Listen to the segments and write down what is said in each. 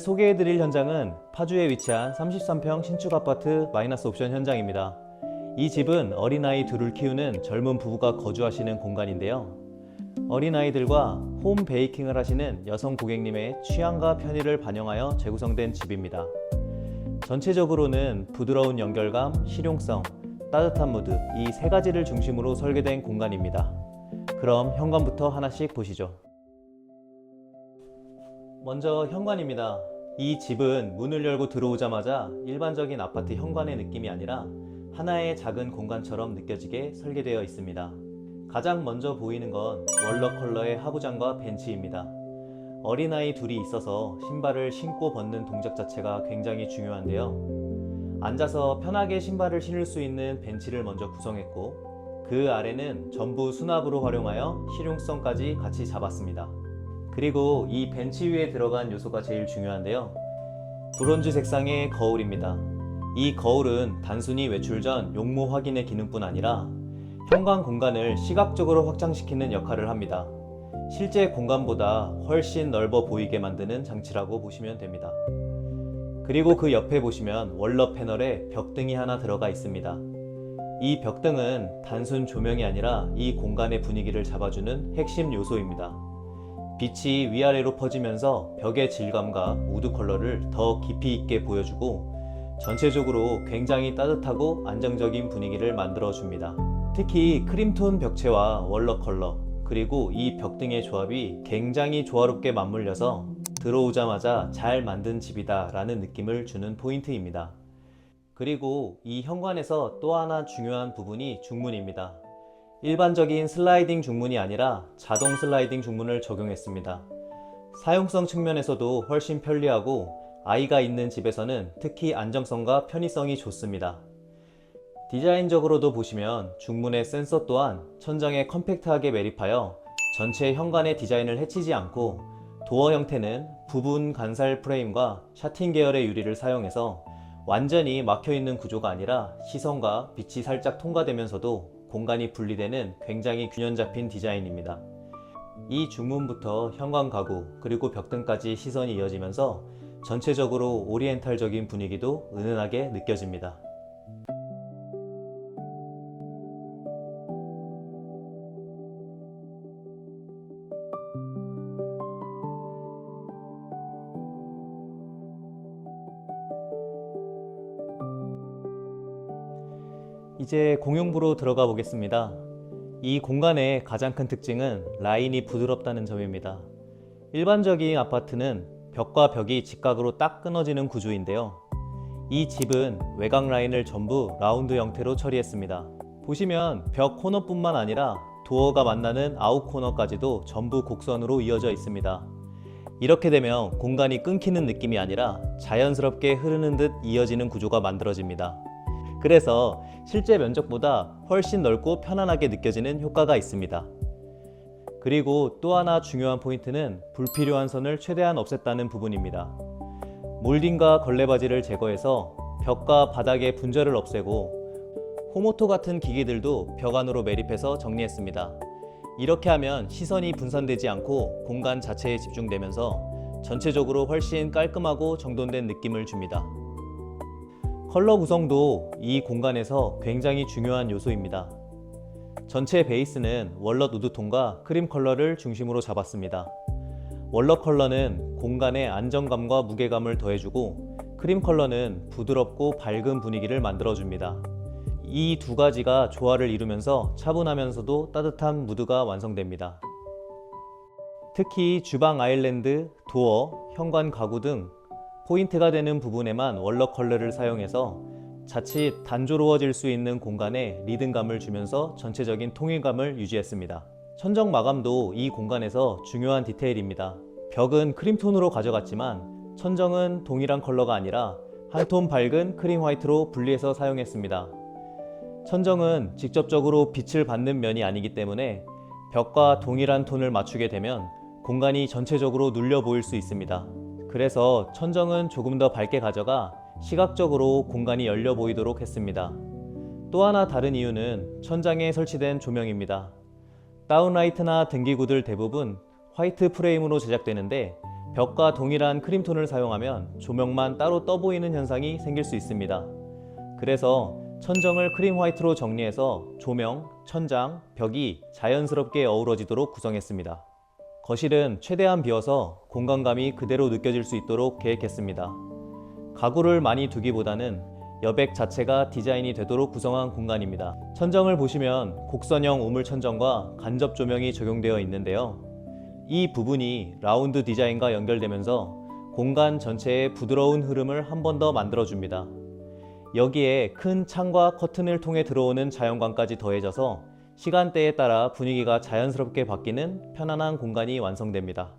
소개해드릴 현장은 파주에 위치한 33평 신축 아파트 마이너스 옵션 현장입니다. 이 집은 어린아이 둘을 키우는 젊은 부부가 거주하시는 공간인데요. 어린아이들과 홈 베이킹을 하시는 여성 고객님의 취향과 편의를 반영하여 재구성된 집입니다. 전체적으로는 부드러운 연결감, 실용성, 따뜻한 무드, 이 세 가지를 중심으로 설계된 공간입니다. 그럼 현관부터 하나씩 보시죠. 먼저 현관입니다. 이 집은 문을 열고 들어오자마자 일반적인 아파트 현관의 느낌이 아니라 하나의 작은 공간처럼 느껴지게 설계되어 있습니다. 가장 먼저 보이는 건 월러 컬러의 하부장과 벤치입니다. 어린아이 둘이 있어서 신발을 신고 벗는 동작 자체가 굉장히 중요한데요. 앉아서 편하게 신발을 신을 수 있는 벤치를 먼저 구성했고, 그 아래는 전부 수납으로 활용하여 실용성까지 같이 잡았습니다. 그리고 이 벤치 위에 들어간 요소가 제일 중요한데요. 브론즈 색상의 거울입니다. 이 거울은 단순히 외출 전 용모 확인의 기능뿐 아니라 현관 공간을 시각적으로 확장시키는 역할을 합니다. 실제 공간보다 훨씬 넓어 보이게 만드는 장치라고 보시면 됩니다. 그리고 그 옆에 보시면 월러 패널에 벽등이 하나 들어가 있습니다. 이 벽등은 단순 조명이 아니라 이 공간의 분위기를 잡아주는 핵심 요소입니다. 빛이 위아래로 퍼지면서 벽의 질감과 우드 컬러를 더 깊이 있게 보여주고 전체적으로 굉장히 따뜻하고 안정적인 분위기를 만들어줍니다. 특히 크림톤 벽체와 월러 컬러, 그리고 이 벽등의 조합이 굉장히 조화롭게 맞물려서 들어오자마자 잘 만든 집이다 라는 느낌을 주는 포인트입니다. 그리고 이 현관에서 또 하나 중요한 부분이 중문입니다. 일반적인 슬라이딩 중문이 아니라 자동 슬라이딩 중문을 적용했습니다. 사용성 측면에서도 훨씬 편리하고 아이가 있는 집에서는 특히 안정성과 편의성이 좋습니다. 디자인적으로도 보시면 중문의 센서 또한 천장에 컴팩트하게 매립하여 전체 현관의 디자인을 해치지 않고, 도어 형태는 부분 간살 프레임과 샤틴 계열의 유리를 사용해서 완전히 막혀있는 구조가 아니라 시선과 빛이 살짝 통과되면서도 공간이 분리되는 굉장히 균형 잡힌 디자인입니다. 이 중문부터 현관 가구 그리고 벽등까지 시선이 이어지면서 전체적으로 오리엔탈적인 분위기도 은은하게 느껴집니다. 이제 공용부로 들어가 보겠습니다. 이 공간의 가장 큰 특징은 라인이 부드럽다는 점입니다. 일반적인 아파트는 벽과 벽이 직각으로 딱 끊어지는 구조인데요. 이 집은 외곽 라인을 전부 라운드 형태로 처리했습니다. 보시면 벽 코너뿐만 아니라 도어가 만나는 아웃 코너까지도 전부 곡선으로 이어져 있습니다. 이렇게 되면 공간이 끊기는 느낌이 아니라 자연스럽게 흐르는 듯 이어지는 구조가 만들어집니다. 그래서 실제 면적보다 훨씬 넓고 편안하게 느껴지는 효과가 있습니다. 그리고 또 하나 중요한 포인트는 불필요한 선을 최대한 없앴다는 부분입니다. 몰딩과 걸레바지를 제거해서 벽과 바닥의 분절을 없애고 호모토 같은 기기들도 벽 안으로 매립해서 정리했습니다. 이렇게 하면 시선이 분산되지 않고 공간 자체에 집중되면서 전체적으로 훨씬 깔끔하고 정돈된 느낌을 줍니다. 컬러 구성도 이 공간에서 굉장히 중요한 요소입니다. 전체 베이스는 월넛 우드톤과 크림 컬러를 중심으로 잡았습니다. 월넛 컬러는 공간에 안정감과 무게감을 더해주고, 크림 컬러는 부드럽고 밝은 분위기를 만들어줍니다. 이 두 가지가 조화를 이루면서 차분하면서도 따뜻한 무드가 완성됩니다. 특히 주방 아일랜드, 도어, 현관 가구 등 포인트가 되는 부분에만 월러 컬러를 사용해서 자칫 단조로워질 수 있는 공간에 리듬감을 주면서 전체적인 통일감을 유지했습니다. 천정 마감도 이 공간에서 중요한 디테일입니다. 벽은 크림톤으로 가져갔지만 천정은 동일한 컬러가 아니라 한 톤 밝은 크림 화이트로 분리해서 사용했습니다. 천정은 직접적으로 빛을 받는 면이 아니기 때문에 벽과 동일한 톤을 맞추게 되면 공간이 전체적으로 눌려 보일 수 있습니다. 그래서 천정은 조금 더 밝게 가져가 시각적으로 공간이 열려 보이도록 했습니다. 또 하나 다른 이유는 천장에 설치된 조명입니다. 다운라이트나 등기구들 대부분 화이트 프레임으로 제작되는데 벽과 동일한 크림톤을 사용하면 조명만 따로 떠 보이는 현상이 생길 수 있습니다. 그래서 천정을 크림 화이트로 정리해서 조명, 천장, 벽이 자연스럽게 어우러지도록 구성했습니다. 거실은 최대한 비워서 공간감이 그대로 느껴질 수 있도록 계획했습니다. 가구를 많이 두기보다는 여백 자체가 디자인이 되도록 구성한 공간입니다. 천정을 보시면 곡선형 우물 천정과 간접 조명이 적용되어 있는데요. 이 부분이 라운드 디자인과 연결되면서 공간 전체에 부드러운 흐름을 한 번 더 만들어줍니다. 여기에 큰 창과 커튼을 통해 들어오는 자연광까지 더해져서 시간대에 따라 분위기가 자연스럽게 바뀌는 편안한 공간이 완성됩니다.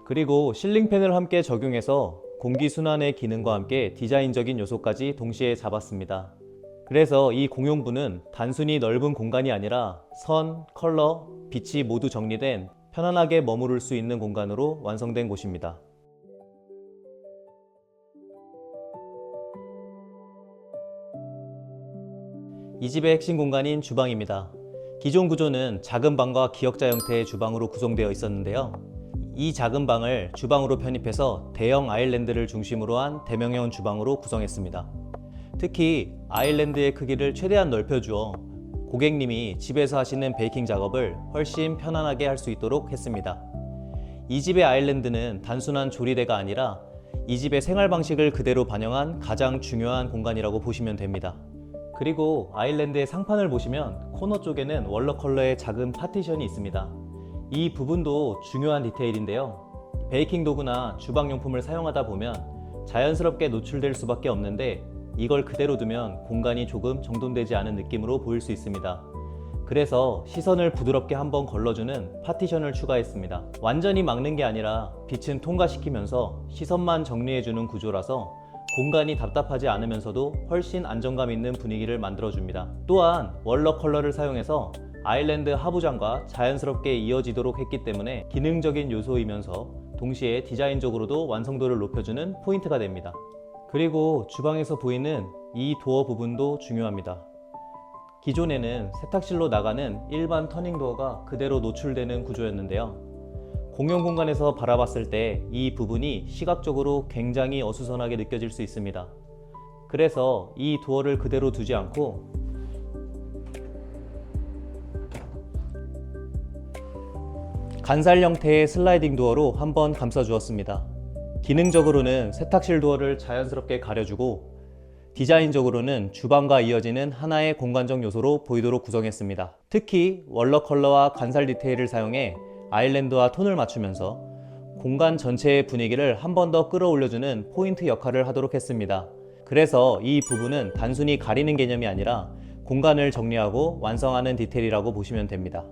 그리고 실링팬을 함께 적용해서 공기순환의 기능과 함께 디자인적인 요소까지 동시에 잡았습니다. 그래서 이 공용부는 단순히 넓은 공간이 아니라 선, 컬러, 빛이 모두 정리된 편안하게 머무를 수 있는 공간으로 완성된 곳입니다. 이 집의 핵심 공간인 주방입니다. 기존 구조는 작은 방과 기역자 형태의 주방으로 구성되어 있었는데요. 이 작은 방을 주방으로 편입해서 대형 아일랜드를 중심으로 한 대명형 주방으로 구성했습니다. 특히 아일랜드의 크기를 최대한 넓혀주어 고객님이 집에서 하시는 베이킹 작업을 훨씬 편안하게 할 수 있도록 했습니다. 이 집의 아일랜드는 단순한 조리대가 아니라 이 집의 생활 방식을 그대로 반영한 가장 중요한 공간이라고 보시면 됩니다. 그리고 아일랜드의 상판을 보시면 코너 쪽에는 월러 컬러의 작은 파티션이 있습니다. 이 부분도 중요한 디테일인데요. 베이킹 도구나 주방용품을 사용하다 보면 자연스럽게 노출될 수밖에 없는데 이걸 그대로 두면 공간이 조금 정돈되지 않은 느낌으로 보일 수 있습니다. 그래서 시선을 부드럽게 한번 걸러주는 파티션을 추가했습니다. 완전히 막는 게 아니라 빛은 통과시키면서 시선만 정리해주는 구조라서 공간이 답답하지 않으면서도 훨씬 안정감 있는 분위기를 만들어줍니다. 또한 월러 컬러를 사용해서 아일랜드 하부장과 자연스럽게 이어지도록 했기 때문에 기능적인 요소이면서 동시에 디자인적으로도 완성도를 높여주는 포인트가 됩니다. 그리고 주방에서 보이는 이 도어 부분도 중요합니다. 기존에는 세탁실로 나가는 일반 터닝 도어가 그대로 노출되는 구조였는데요. 공용 공간에서 바라봤을 때 이 부분이 시각적으로 굉장히 어수선하게 느껴질 수 있습니다. 그래서 이 도어를 그대로 두지 않고 간살 형태의 슬라이딩 도어로 한번 감싸 주었습니다. 기능적으로는 세탁실 도어를 자연스럽게 가려주고 디자인적으로는 주방과 이어지는 하나의 공간적 요소로 보이도록 구성했습니다. 특히 월러 컬러와 간살 디테일을 사용해 아일랜드와 톤을 맞추면서 공간 전체의 분위기를 한 번 더 끌어올려주는 포인트 역할을 하도록 했습니다. 그래서 이 부분은 단순히 가리는 개념이 아니라 공간을 정리하고 완성하는 디테일이라고 보시면 됩니다.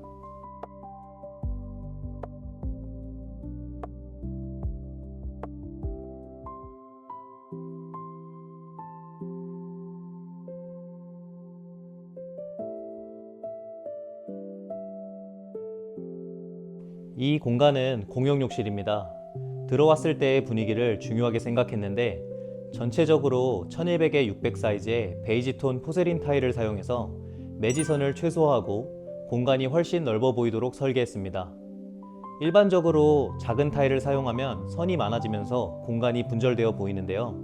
이 공간은 공용 욕실입니다. 들어왔을 때의 분위기를 중요하게 생각했는데 전체적으로 1200에 600 사이즈의 베이지톤 포세린 타일을 사용해서 매지선을 최소화하고 공간이 훨씬 넓어 보이도록 설계했습니다. 일반적으로 작은 타일을 사용하면 선이 많아지면서 공간이 분절되어 보이는데요.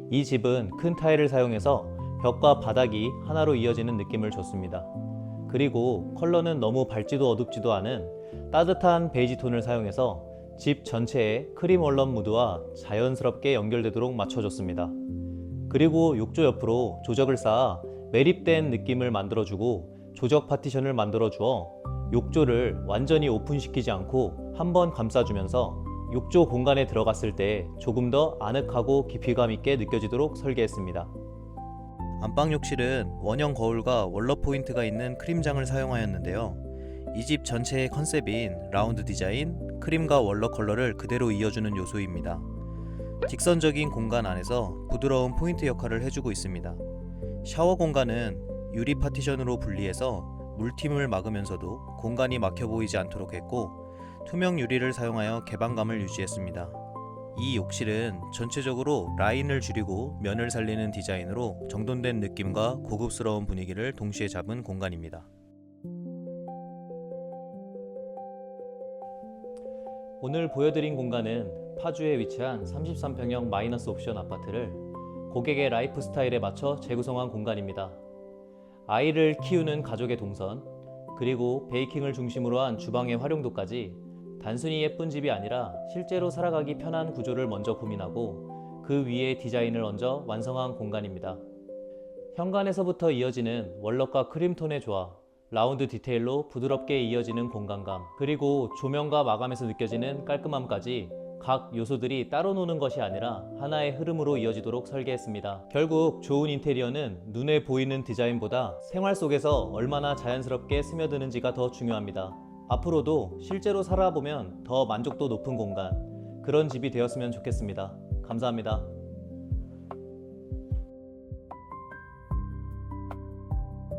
이 집은 큰 타일을 사용해서 벽과 바닥이 하나로 이어지는 느낌을 줬습니다. 그리고 컬러는 너무 밝지도 어둡지도 않은 따뜻한 베이지 톤을 사용해서 집 전체에 크림 월넛 무드와 자연스럽게 연결되도록 맞춰줬습니다. 그리고 욕조 옆으로 조적을 쌓아 매립된 느낌을 만들어주고 조적 파티션을 만들어주어 욕조를 완전히 오픈시키지 않고 한번 감싸주면서 욕조 공간에 들어갔을 때 조금 더 아늑하고 깊이감 있게 느껴지도록 설계했습니다. 안방 욕실은 원형 거울과 월러 포인트가 있는 크림장을 사용하였는데요. 이 집 전체의 컨셉인 라운드 디자인, 크림과 월러 컬러를 그대로 이어주는 요소입니다. 직선적인 공간 안에서 부드러운 포인트 역할을 해주고 있습니다. 샤워 공간은 유리 파티션으로 분리해서 물팀을 막으면서도 공간이 막혀 보이지 않도록 했고 투명 유리를 사용하여 개방감을 유지했습니다. 이 욕실은 전체적으로 라인을 줄이고 면을 살리는 디자인으로 정돈된 느낌과 고급스러운 분위기를 동시에 잡은 공간입니다. 오늘 보여드린 공간은 파주에 위치한 33평형 마이너스 옵션 아파트를 고객의 라이프 스타일에 맞춰 재구성한 공간입니다. 아이를 키우는 가족의 동선, 그리고 베이킹을 중심으로 한 주방의 활용도까지 단순히 예쁜 집이 아니라 실제로 살아가기 편한 구조를 먼저 고민하고 그 위에 디자인을 얹어 완성한 공간입니다. 현관에서부터 이어지는 월럭과 크림톤의 조화, 라운드 디테일로 부드럽게 이어지는 공간감, 그리고 조명과 마감에서 느껴지는 깔끔함까지 각 요소들이 따로 노는 것이 아니라 하나의 흐름으로 이어지도록 설계했습니다. 결국 좋은 인테리어는 눈에 보이는 디자인보다 생활 속에서 얼마나 자연스럽게 스며드는지가 더 중요합니다. 앞으로도 실제로 살아보면 더 만족도 높은 공간, 그런 집이 되었으면 좋겠습니다. 감사합니다.